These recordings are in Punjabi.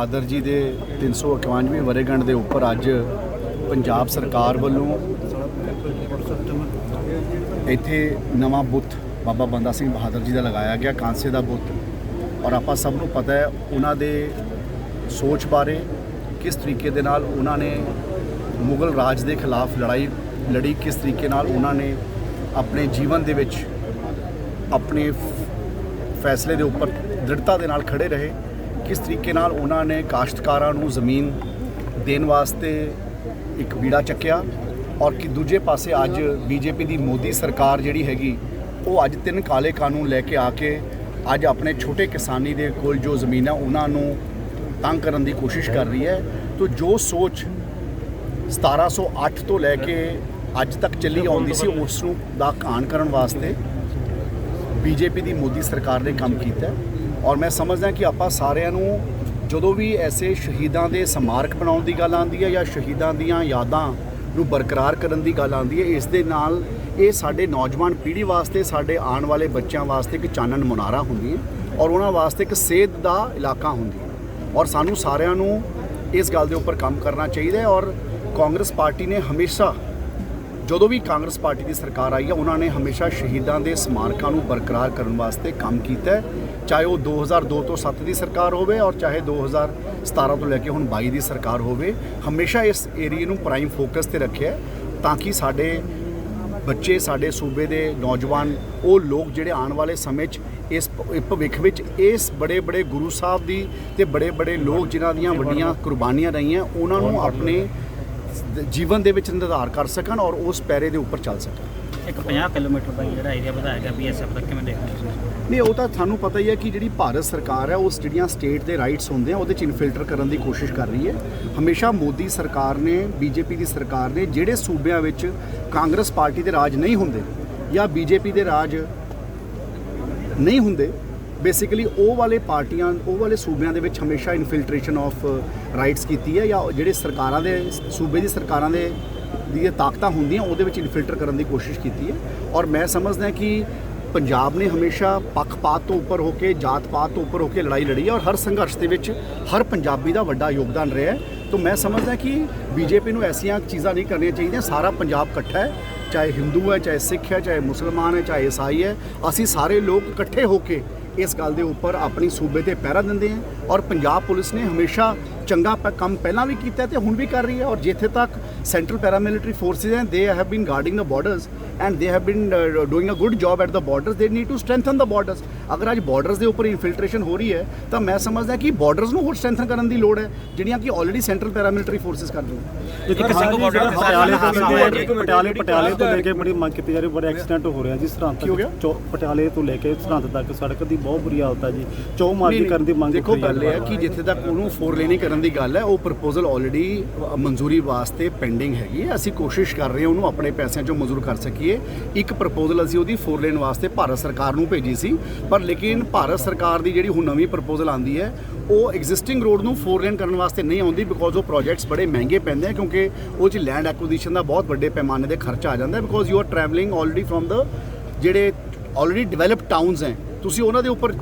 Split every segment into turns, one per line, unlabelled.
ਬਹਾਦਰ ਜੀ ਦੇ 351ਵੇਂ ਵਰ੍ਹੇਗੰਢ ਦੇ ਉੱਪਰ ਅੱਜ ਪੰਜਾਬ ਸਰਕਾਰ ਵੱਲੋਂ ਇੱਥੇ ਨਵਾਂ ਬੁੱਤ ਬਾਬਾ ਬੰਦਾ ਸਿੰਘ ਬਹਾਦਰ ਜੀ ਦਾ ਲਗਾਇਆ ਗਿਆ, ਕਾਂਸੇ ਦਾ ਬੁੱਤ। ਔਰ ਆਪਾਂ ਸਭ ਨੂੰ ਪਤਾ ਹੈ ਉਹਨਾਂ ਦੇ ਸੋਚ ਬਾਰੇ, ਕਿਸ ਤਰੀਕੇ ਦੇ ਨਾਲ ਉਹਨਾਂ ਨੇ ਮੁਗਲ ਰਾਜ ਦੇ ਖਿਲਾਫ ਲੜਾਈ ਲੜੀ, ਕਿਸ ਤਰੀਕੇ ਨਾਲ ਉਹਨਾਂ ਨੇ ਆਪਣੇ ਜੀਵਨ ਦੇ ਵਿੱਚ ਆਪਣੇ ਫੈਸਲੇ ਦੇ ਉੱਪਰ ਦ੍ਰਿੜਤਾ ਦੇ ਨਾਲ ਖੜੇ ਰਹੇ, ਕਿਸ ਤਰੀਕੇ ਨਾਲ ਉਹਨਾਂ ਨੇ ਕਾਸ਼ਤਕਾਰਾਂ ਨੂੰ ਜ਼ਮੀਨ ਦੇਣ ਵਾਸਤੇ ਇੱਕ ਬੀੜਾ ਚੱਕਿਆ। ਔਰ ਕਿ ਦੂਜੇ ਪਾਸੇ ਅੱਜ ਬੀਜੇਪੀ ਦੀ ਮੋਦੀ ਸਰਕਾਰ ਜਿਹੜੀ ਹੈਗੀ ਉਹ ਅੱਜ 3 ਕਾਲੇ ਕਾਨੂੰਨ ਲੈ ਕੇ ਆ ਕੇ ਅੱਜ ਆਪਣੇ ਛੋਟੇ ਕਿਸਾਨੀ ਦੇ ਕੋਲ ਜੋ ਜ਼ਮੀਨ ਹੈ ਉਹਨਾਂ ਨੂੰ ਤੰਗ ਕਰਨ ਦੀ ਕੋਸ਼ਿਸ਼ ਕਰ ਰਹੀ ਹੈ। ਤਾਂ ਜੋ ਸੋਚ 1708 ਤੋਂ ਲੈ ਕੇ ਅੱਜ ਤੱਕ ਚੱਲੀ ਆਉਂਦੀ ਸੀ ਉਸ ਨੂੰ ਦਾ ਘਾਣ ਕਰਨ ਵਾਸਤੇ ਬੀਜੇਪੀ ਦੀ ਮੋਦੀ ਸਰਕਾਰ ਨੇ ਕੰਮ ਕੀਤਾ। ਔਰ ਮੈਂ ਸਮਝਦਾ ਕਿ ਆਪਾਂ ਸਾਰਿਆਂ ਨੂੰ ਜਦੋਂ ਵੀ ਐਸੇ ਸ਼ਹੀਦਾਂ ਦੇ ਸਮਾਰਕ ਬਣਾਉਣ ਦੀ ਗੱਲ ਆਉਂਦੀ ਹੈ ਜਾਂ ਸ਼ਹੀਦਾਂ ਦੀਆਂ ਯਾਦਾਂ ਨੂੰ ਬਰਕਰਾਰ ਕਰਨ ਦੀ ਗੱਲ ਆਉਂਦੀ ਹੈ, ਇਸ ਦੇ ਨਾਲ ਇਹ ਸਾਡੇ ਨੌਜਵਾਨ ਪੀੜ੍ਹੀ ਵਾਸਤੇ, ਸਾਡੇ ਆਉਣ ਵਾਲੇ ਬੱਚਿਆਂ ਵਾਸਤੇ ਇੱਕ ਚਾਨਣ ਮੁਨਾਰਾ ਹੁੰਦੀ ਹੈ ਔਰ ਉਹਨਾਂ ਵਾਸਤੇ ਇੱਕ ਸੇਧ ਦਾ ਇਲਾਕਾ ਹੁੰਦੀ ਹੈ। ਔਰ ਸਾਨੂੰ ਸਾਰਿਆਂ ਨੂੰ ਇਸ ਗੱਲ ਦੇ ਉੱਪਰ ਕੰਮ ਕਰਨਾ ਚਾਹੀਦਾ ਹੈ। ਔਰ ਕਾਂਗਰਸ ਪਾਰਟੀ ਨੇ ਹਮੇਸ਼ਾ, ਜਦੋਂ ਵੀ ਕਾਂਗਰਸ ਪਾਰਟੀ ਦੀ ਸਰਕਾਰ ਆਈ ਹੈ, ਉਹਨਾਂ ਨੇ ਹਮੇਸ਼ਾ ਸ਼ਹੀਦਾਂ ਦੇ ਸਮਾਰਕਾਂ ਨੂੰ ਬਰਕਰਾਰ ਕਰਨ ਵਾਸਤੇ ਕੰਮ ਕੀਤਾ ਹੈ, ਚਾਹੇ ਉਹ 2002 ਤੋਂ 7 ਦੀ ਸਰਕਾਰ ਹੋਵੇ ਔਰ ਚਾਹੇ 2017 ਤੋਂ ਲੈ ਕੇ ਹੁਣ 22 ਦੀ ਸਰਕਾਰ ਹੋਵੇ। ਹਮੇਸ਼ਾ ਇਸ ਏਰੀਏ ਨੂੰ ਪ੍ਰਾਈਮ ਫੋਕਸ ਤੇ ਰੱਖਿਆ ਤਾਂ ਕਿ ਸਾਡੇ ਬੱਚੇ, ਸਾਡੇ ਸੂਬੇ ਦੇ ਨੌਜਵਾਨ, ਉਹ ਲੋਕ ਜਿਹੜੇ ਆਉਣ ਵਾਲੇ ਸਮੇਂ 'ਚ ਇਸ ਭਵਿੱਖ ਵਿੱਚ ਇਸ ਬੜੇ ਗੁਰੂ ਸਾਹਿਬ ਦੀ ਤੇ ਬੜੇ ਲੋਕ ਜਿਨ੍ਹਾਂ ਦੀਆਂ ਵੱਡੀਆਂ ਕੁਰਬਾਨੀਆਂ ਰਹੀਆਂ, ਉਹਨਾਂ ਨੂੰ ਆਪਣੇ ਜੀਵਨ ਦੇ ਵਿੱਚ ਨਿਰਧਾਰ ਕਰ ਸਕਣ ਔਰ ਉਸ ਪੈਰੇ ਦੇ ਉੱਪਰ ਚੱਲ ਸਕਣ।
ਇੱਕ 50 ਕਿਲੋਮੀਟਰ ਦਾ ਜਿਹੜਾ ਏਰੀਆ ਵਧਾਇਆ ਗਿਆ BSF ਦਾ, ਕਿਵੇਂ ਦੇਖਦੇ ਹੋ?
ਨਹੀਂ, ਉਹ ਤਾਂ ਸਾਨੂੰ ਪਤਾ ਹੀ ਹੈ ਕਿ ਜਿਹੜੀ ਭਾਰਤ ਸਰਕਾਰ ਹੈ ਉਸ ਜਿਹੜੀਆਂ ਸਟੇਟ ਦੇ ਰਾਈਟਸ ਹੁੰਦੇ ਆ ਉਹਦੇ 'ਚ ਇਨਫਿਲਟਰ ਕਰਨ ਦੀ ਕੋਸ਼ਿਸ਼ ਕਰ ਰਹੀ ਹੈ। ਹਮੇਸ਼ਾ ਮੋਦੀ ਸਰਕਾਰ ਨੇ, ਬੀਜੇਪੀ ਦੀ ਸਰਕਾਰ ਨੇ ਜਿਹੜੇ ਸੂਬਿਆਂ ਵਿੱਚ ਕਾਂਗਰਸ ਪਾਰਟੀ ਦੇ ਰਾਜ ਨਹੀਂ ਹੁੰਦੇ ਜਾਂ ਬੀਜੇਪੀ ਦੇ ਰਾਜ ਨਹੀਂ ਹੁੰਦੇ, ਬੇਸਿਕਲੀ ਉਹ ਵਾਲੇ ਪਾਰਟੀਆਂ, ਉਹ ਵਾਲੇ ਸੂਬਿਆਂ ਦੇ ਵਿੱਚ ਹਮੇਸ਼ਾ ਇਨਫਿਲਟ੍ਰੇਸ਼ਨ ਆਫ ਰਾਈਟਸ ਕੀਤੀ ਹੈ, ਜਾਂ ਜਿਹੜੇ ਸਰਕਾਰਾਂ ਦੇ ਸੂਬੇ ਦੀ ਸਰਕਾਰਾਂ ਦੇ ਦੀਆਂ ਤਾਕਤਾਂ ਹੁੰਦੀਆਂ ਉਹਦੇ ਵਿੱਚ ਇਨਫਿਲਟਰ ਕਰਨ ਦੀ ਕੋਸ਼ਿਸ਼ ਕੀਤੀ ਹੈ। ਔਰ ਮੈਂ ਸਮਝਦਾ ਕਿ ਪੰਜਾਬ ਨੇ ਹਮੇਸ਼ਾ ਪੱਖਪਾਤ ਤੋਂ ਉੱਪਰ ਹੋ ਕੇ, ਜਾਤ ਪਾਤ ਤੋਂ ਉੱਪਰ ਹੋ ਕੇ ਲੜਾਈ ਲੜੀ ਹੈ ਔਰ ਹਰ ਸੰਘਰਸ਼ ਦੇ ਵਿੱਚ ਹਰ ਪੰਜਾਬੀ ਦਾ ਵੱਡਾ ਯੋਗਦਾਨ ਰਿਹਾ ਹੈ। ਤਾਂ ਮੈਂ ਸਮਝਦਾ ਕਿ ਬੀਜੇਪੀ ਨੂੰ ਐਸੀਆਂ ਚੀਜ਼ਾਂ ਨਹੀਂ ਕਰਨੀਆਂ ਚਾਹੀਦੀਆਂ। ਸਾਰਾ ਪੰਜਾਬ ਇਕੱਠਾ ਹੈ, ਚਾਹੇ ਹਿੰਦੂ ਹੈ, ਚਾਹੇ ਸਿੱਖ ਹੈ, ਚਾਹੇ ਮੁਸਲਮਾਨ ਹੈ, ਚਾਹੇ ਈਸਾਈ ਹੈ। ਅਸੀਂ ਸਾਰੇ ਲੋਕ ਇਕੱਠੇ ਹੋ ਕੇ ਇਸ ਗੱਲ ਦੇ ਉੱਪਰ ਆਪਣੀ ਸੂਬੇ ਤੇ ਪਹਿਰਾ ਦਿੰਦੇ ਹਾਂ ਔਰ ਪੰਜਾਬ ਪੁਲਿਸ ਨੇ ਹਮੇਸ਼ਾ ਚੰਗਾ ਕੰਮ ਪਹਿਲਾਂ ਵੀ ਕੀਤਾ ਤੇ ਹੁਣ ਵੀ ਕਰ ਰਹੀ ਹੈ। ਔਰ ਜਿੱਥੇ ਤੱਕ ਸੈਂਟਰਲ ਪੈਰਾਮਿਲਟਰੀ ਫੋਰਸਿਸ ਹੈ, they have been guarding the borders and they have been doing a good job at the borders. They need to strengthen the borders. ਅਗਰ ਅੱਜ ਬਾਰਡਰਸ ਦੇ ਉੱਪਰ ਇਨਫਿਲਟ੍ਰੇਸ਼ਨ ਹੋ ਰਹੀ ਹੈ ਤਾਂ ਮੈਂ ਸਮਝਦਾ ਕਿ ਬਾਰਡਰਸ ਨੂੰ ਹੋਰ ਸਟਰੈਂਥਨ ਕਰਨ ਦੀ ਲੋੜ ਹੈ, ਜਿਹੜੀਆਂ ਕਿ ਆਲਰੇਡੀ ਸੈਂਟਰਲ ਪੈਰਾਮਿਲਟਰੀ ਫੋਰਸਿਸ ਕਰ ਰਹੀਆਂ।
ਪਟਿਆਲੇ ਤੋਂ ਲੈ ਕੇ ਬੜੀ ਮੰਗ ਕੀਤੀ ਜਾ ਰਹੀ, ਬੜੇ ਐਕਸੀਡੈਂਟ ਹੋ ਰਹੇ ਆ ਜੀ। ਸਰਹੰਦ ਤੱਕ, ਪਟਿਆਲੇ ਤੋਂ ਲੈ ਕੇ ਸਰਹੰਦ ਤੱਕ ਸੜਕ ਦੀ ਬਹੁਤ ਬੁਰੀ ਹਾਲਤ ਹੈ ਜੀ। ਚੌਮਾਰਗੀ ਕਰਨ ਦੀ ਮੰਗ।
ਦੇਖੋ, ਗੱਲ ਇਹ ਹੈ ਕਿ ਜਿੱਥੇ ਤੱਕ ਉਹਨੂੰ 4 ਲੇਨ ਕਰਨ ਦੀ ਗੱਲ ਹੈ, ਉਹ ਪ੍ਰਪੋਜ਼ਲ ਆਲਰੇਡੀ ਮਨਜ਼ੂਰੀ ਵਾਸਤੇ ਪੈਂਡਿੰਗ ਹੈਗੀ ਹੈ। ਅਸੀਂ ਕੋਸ਼ਿਸ਼ ਕਰ ਰਹੇ ਹਾਂ ਉਹਨੂੰ ਆਪਣੇ ਪੈਸਿਆਂ 'ਚੋਂ ਮਨਜ਼ੂਰ ਕਰ ਸਕੀਏ। ਇੱਕ ਪ੍ਰਪੋਜ਼ਲ ਅਸੀਂ ਉਹਦੀ 4 ਲੇਨ ਵਾਸਤੇ ਭਾਰਤ ਸਰਕਾਰ ਨੂੰ ਭੇਜੀ ਸੀ, ਪਰ ਲੇਕਿਨ ਭਾਰਤ ਸਰਕਾਰ ਦੀ ਜਿਹੜੀ ਹੁਣ ਨਵੀਂ ਪ੍ਰਪੋਜ਼ਲ ਆਉਂਦੀ ਹੈ ਉਹ ਐਗਜ਼ਿਸਟਿੰਗ ਰੋਡ ਨੂੰ 4 ਲੇਨ ਕਰਨ ਵਾਸਤੇ ਨਹੀਂ ਆਉਂਦੀ, ਬਿਕੋਜ਼ ਉਹ ਪ੍ਰੋਜੈਕਟਸ ਬੜੇ ਮਹਿੰਗੇ ਪੈਂਦੇ ਆ, ਕਿਉਂਕਿ ਉਹ 'ਚ ਲੈਂਡ ਐਕੁਜੀਸ਼ਨ ਦਾ ਬਹੁਤ ਵੱਡੇ ਪੈਮਾਨੇ ਦੇ ਖਰਚਾ ਆ ਜਾਂਦਾ, because you are travelling already from ਦ ਜਿਹੜੇ ਆਲਰੇਡੀ ਡਿਵੈਲਪਡ ਟਾਊਨਸ ਹੈ, ਤੁਸੀਂ ਉਹਨਾਂ ਦੇ ਉੱਪਰ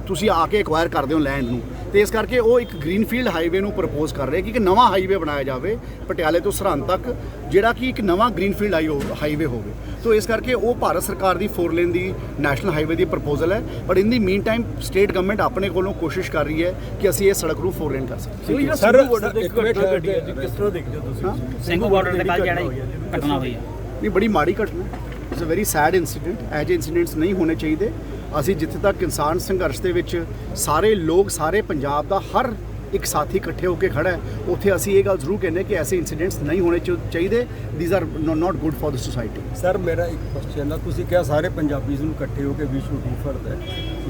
ਤੁਸੀਂ ਆ ਕੇ ਐਕਵਾਇਰ ਕਰਦੇ ਹੋ ਲੈਂਡ ਨੂੰ। ਤੇ ਇਸ ਕਰਕੇ ਉਹ ਇੱਕ ਗ੍ਰੀਨਫੀਲਡ ਹਾਈਵੇ ਨੂੰ ਪ੍ਰਪੋਜ਼ ਕਰ ਰਹੇ ਕਿ ਇੱਕ ਨਵਾਂ ਹਾਈਵੇ ਬਣਾਇਆ ਜਾਵੇ ਪਟਿਆਲੇ ਤੋਂ ਸਰਹੰਦ ਤੱਕ, ਜਿਹੜਾ ਕਿ ਇੱਕ ਨਵਾਂ ਗ੍ਰੀਨਫੀਲਡ ਹਾਈਵੇ ਹੋਵੇ। ਤਾਂ ਇਸ ਕਰਕੇ ਉਹ ਭਾਰਤ ਸਰਕਾਰ ਦੀ 4 ਲੇਨ ਦੀ ਨੈਸ਼ਨਲ ਹਾਈਵੇ ਦੀ ਪ੍ਰਪੋਜ਼ਲ ਹੈ, but in the mean time state government ਆਪਣੇ ਕੋਲੋਂ ਕੋਸ਼ਿਸ਼ ਕਰ ਰਹੀ ਹੈ ਕਿ ਅਸੀਂ ਇਹ ਸੜਕ ਨੂੰ 4 ਲੇਨ ਕਰ ਸਕੀਏ।
ਸਰ, ਕਿਸ ਤਰ੍ਹਾਂ ਦੇਖਦੇ ਹੋ ਤੁਸੀਂ ਸਿੰਘੂ ਬਾਰਡਰ ਤੇ ਕੱਲ੍ਹ ਜਿਹੜੀ ਘਟਨਾ ਹੋਈ ਹੈ?
ਨਹੀਂ, ਬੜੀ ਮਾੜੀ ਘਟਨਾ, it's a very sad incident. ਇਹੋ ਜਿਹੇ ਇੰਸੀਡੈਂਟਸ ਨਹੀਂ ਹੋਣੇ ਚਾਹੀਦੇ। ਅਸੀਂ ਜਿੱਥੇ ਤੱਕ ਕਿਸਾਨ ਸੰਘਰਸ਼ ਦੇ ਵਿੱਚ ਸਾਰੇ ਲੋਕ, ਸਾਰੇ ਪੰਜਾਬ ਦਾ ਹਰ ਇੱਕ ਸਾਥੀ ਇਕੱਠੇ ਹੋ ਕੇ ਖੜਾ ਹੈ, ਉੱਥੇ ਅਸੀਂ ਇਹ ਗੱਲ ਜ਼ਰੂਰ ਕਹਿੰਦੇ ਕਿ ਐਸੇ ਇੰਸੀਡੈਂਟਸ ਨਹੀਂ ਹੋਣੇ ਚਾਹੀਦੇ। These are not good for the society.
Sir, ਮੇਰਾ ਇੱਕ ਕੁਐਸਚਨ ਹੈ, ਤੁਸੀਂ ਕਿਹਾ ਸਾਰੇ ਪੰਜਾਬੀਜ਼ ਨੂੰ ਇਕੱਠੇ ਹੋ ਕੇ ਵਿਸ਼ਵ ਫਰਦ ਹੈ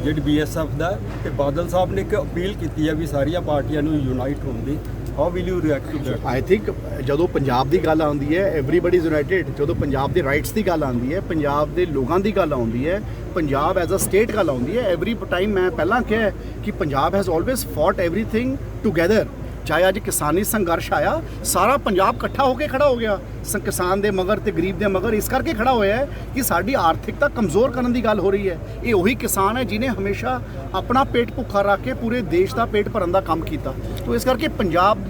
ਜਿਹੜੀ BSF ਦਾ, ਤੇ ਬਾਦਲ ਸਾਹਿਬ ਨੇ ਇੱਕ ਅਪੀਲ ਕੀਤੀ ਹੈ ਵੀ ਸਾਰੀਆਂ ਪਾਰਟੀਆਂ ਨੂੰ ਯੂਨਾਈਟ ਹੋਣ ਦੀ। How will you react to that?
I think ਜਦੋਂ ਪੰਜਾਬ ਦੀ ਗੱਲ ਆਉਂਦੀ ਹੈ, ਐਵਰੀਬਾਡੀ ਇਜ਼ ਯੂਨਾਈਟਿਡ। ਜਦੋਂ ਪੰਜਾਬ ਦੇ ਰਾਈਟਸ ਦੀ ਗੱਲ ਆਉਂਦੀ ਹੈ, ਪੰਜਾਬ ਦੇ ਲੋਕਾਂ ਦੀ ਗੱਲ ਆਉਂਦੀ ਹੈ, ਪੰਜਾਬ ਐਜ਼ ਅ ਸਟੇਟ ਗੱਲ ਆਉਂਦੀ ਹੈ, ਐਵਰੀ ਟਾਈਮ ਮੈਂ ਪਹਿਲਾਂ ਕਿਹਾ ਕਿ Punjab has always ਫੌਟ everything together. ਚਾਹੇ ਅੱਜ ਕਿਸਾਨੀ ਸੰਘਰਸ਼ ਆਇਆ, ਸਾਰਾ ਪੰਜਾਬ ਇਕੱਠਾ ਹੋ ਕੇ ਖੜਾ ਹੋ ਗਿਆ ਕਿਸਾਨ ਦੇ ਮਗਰ ਤੇ ਗਰੀਬ ਦੇ ਮਗਰ, ਇਸ ਕਰਕੇ ਖੜਾ ਹੋਇਆ ਹੈ ਕਿ ਸਾਡੀ ਆਰਥਿਕਤਾ ਕਮਜ਼ੋਰ ਕਰਨ ਦੀ ਗੱਲ ਹੋ ਰਹੀ ਹੈ। ਇਹ ਉਹੀ ਕਿਸਾਨ ਹੈ ਜਿਨੇ ਹਮੇਸ਼ਾ ਆਪਣਾ ਪੇਟ ਭੁੱਖਾ ਰੱਖ ਕੇ ਪੂਰੇ ਦੇਸ਼ ਦਾ ਪੇਟ ਭਰਨ ਦਾ ਕੰਮ ਕੀਤਾ। ਤੋ ਇਸ ਕਰਕੇ ਪੰਜਾਬ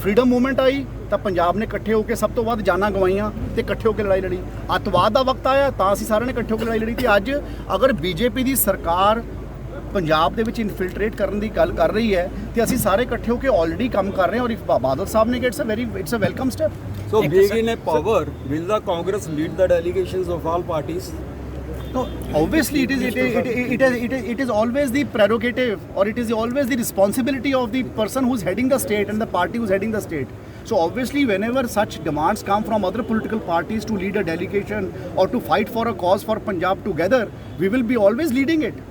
ਫਰੀडम ਮੂਵਮੈਂਟ ਆਈ ਤਾਂ ਪੰਜਾਬ ਨੇ ਇਕੱਠੇ ਹੋ ਕੇ ਸਭ ਤੋਂ ਵੱਧ ਜਾਨਾਂ ਗਵਾਈਆਂ ਤੇ ਇਕੱਠੇ ਹੋ ਕੇ ਲੜਾਈ ਲੜੀ। ਅੱਤਵਾਦ ਦਾ ਵਕਤ ਆਇਆ ਤਾਂ ਅਸੀਂ ਸਾਰਿਆਂ ਨੇ ਇਕੱਠੇ ਹੋ ਕੇ ਲੜਾਈ ਲੜੀ। ਤੇ ਅੱਜ ਅਗਰ ਬੀਜੇਪੀ ਦੀ ਸਰਕਾਰ ਪੰਜਾਬ ਦੇ ਵਿੱਚ ਇਨਫਿਲਟਰੇਟ ਕਰਨ ਦੀ ਗੱਲ ਕਰ ਰਹੀ ਹੈ ਤੇ ਅਸੀਂ ਸਾਰੇ ਇਕੱਠੇ ਹੋ ਕੇ ਆਲਰੇਡੀ ਕੰਮ ਕਰ ਰਹੇ ਹਾਂ। ਔਰ ਬਾਦਲ ਸਾਹਿਬ ਨੇ ਕਿਹਾ it's a welcome step.
So being in a power, will the Congress lead the delegations of all parties?
No, obviously it is always the prerogative, or it is always the responsibility of the person who's heading the state and the party who's heading the state. So obviously whenever such demands come from other political parties to lead a delegation or to fight for a cause for Punjab together, we will be always leading it.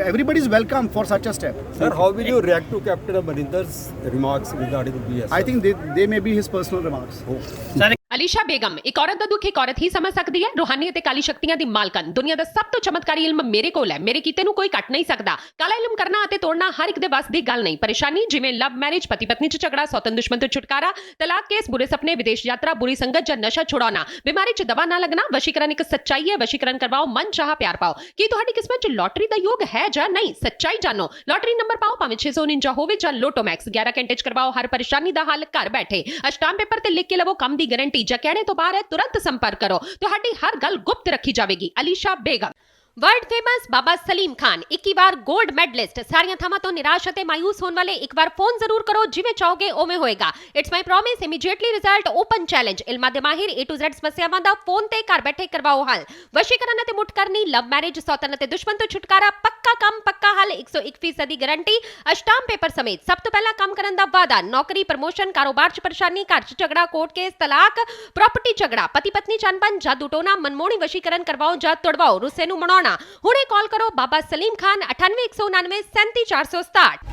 Everybody is welcome for such a step.
Sir, how will you react to Captain Amarinder's remarks regarding the BSF?
I think they may be his personal remarks.
Elisha Begum, ਇੱਕ ਔਰਤ ਦਾ ਦੁੱਖ ਇੱਕ ਔਰਤ ਹੀ ਸਮਝ ਸਕਦੀ ਹੈ। ਰੂਹਾਨੀ ਅਤੇ ਕਾਲੀ ਸ਼ਕਤੀਆਂ ਦੀ ਮਾਲਕਨ, ਦੁਨੀਆ ਦਾ ਸਭ ਤੋਂ ਚਮਤਕਾਰੀ ਇਲਮ ਮੇਰੇ ਕੋਲ ਹੈ। ਮੇਰੇ ਕੀਤੇ ਨੂੰ ਕੋਈ ਕੱਟ ਨਹੀਂ ਸਕਦਾ। ਕਾਲਾ ਇਲਮ ਕਰਨਾ ਅਤੇ ਤੋੜਨਾ ਹਰ ਇੱਕ ਦੇ ਵੱਸ ਦੀ ਗੱਲ ਨਹੀਂ। ਪਰੇਸ਼ਾਨੀ ਜਿਵੇਂ ਲਵ ਮੈਰਿਜ, ਪਤੀ ਪਤਨੀ 'ਚ ਝਗੜਾ, ਸੌਤਨ ਦੁਸ਼ਮਣ ਤੋਂ ਛੁਟਕਾਰਾ, ਤਲਾਕ ਕੇਸ, ਬੁਰੇ ਸੁਪਨੇ, ਵਿਦੇਸ਼ ਯਾਤਰਾ, ਬੁਰੀ ਸੰਗਤ ਜਾਂ ਨਸ਼ਾ ਛੁਡਾਉਣਾ, ਬਿਮਾਰੀ 'ਚ ਦਵਾ ਨਾ ਲੱਗਣਾ। ਵਸ਼ੀਕਰਨ ਇੱਕ ਸੱਚਾਈ ਹੈ। ਵਸ਼ੀਕਰਨ ਕਰਵਾਓ, ਮਨ ਚਾਹਾ ਪਿਆਰ ਪਾਓ। ਕੀ ਤੁਹਾਡੀ ਕਿਸਮਤ 'ਚ ਲੋਟਰੀ ਦਾ ਯੋਗ ਹੈ ਜਾਂ ਨਹੀਂ? ਸੱਚਾਈ ਜਾਣੋ। ਲੋਟਰੀ ਨੰਬਰ ਪਾਓ, ਭਾਵੇਂ 649 ਹੋਵੇ ਜਾਂ ਲੋਟੋ ਮੈਕਸ। 11 ਘੰਟੇ 'ਚ ਕਰਵਾਓ ਹਰ ਪਰੇਸ਼ਾਨੀ ਦਾ ਹੱਲ ਘਰ ਬੈਠੇ। ਅਸ਼ਟਾਮ ਪੇਪਰ ਤੇ ਲਿਖ ਕੇ ਲਵੋ ਕੰਮ ਦੀ ਗਾਰੰਟੀ। ਜਾਂ ਕਹਿਣੇ ਤੋਂ ਬਾਹਰ तुरंत संपर्क करो। ਤੁਹਾਡੀ ਹਰ ਗੱਲ ਗੁਪਤ ਰੱਖੀ ਜਾਵੇਗੀ। ਅਲੀਸ਼ਾ ਬੇਗਮ। वर्ल्ड फेमस बाबा सलीम खान 21 बार गोल्ड मेडलिस्ट। सारियां थावां तो निराश अते मायूस होने वाले एक बार फोन जरूर करो, जिवें चाहोगे उवें होएगा। It's my promise, immediately result, open challenge. इल्मां दे माहिर A to Z समस्यावां दा फोन ते घर बैठे करवाओ हल। वशीकरण अते मुठ करनी, लव मैरिज, सौतन अते दुश्मन तो छुटकारा, पक्का काम पक्का हल, 101% गारंटी, अष्टाम पेपर समेत। सब तो पहला काम करन दा वादा, नौकरी, प्रमोशन, कारोबार च परेशानी, घर च झगड़ा, कोर्ट केस, तलाक, प्रॉपर्टी झगड़ा, पति पत्नी च अनबन, जादू टोना, मनमोहनी वशीकरण करवाओ जां तोड़वाओ, रुस्से नूं मनाउणा। हुणे कॉल करो बाबा सलीम खान 98 199 37 467।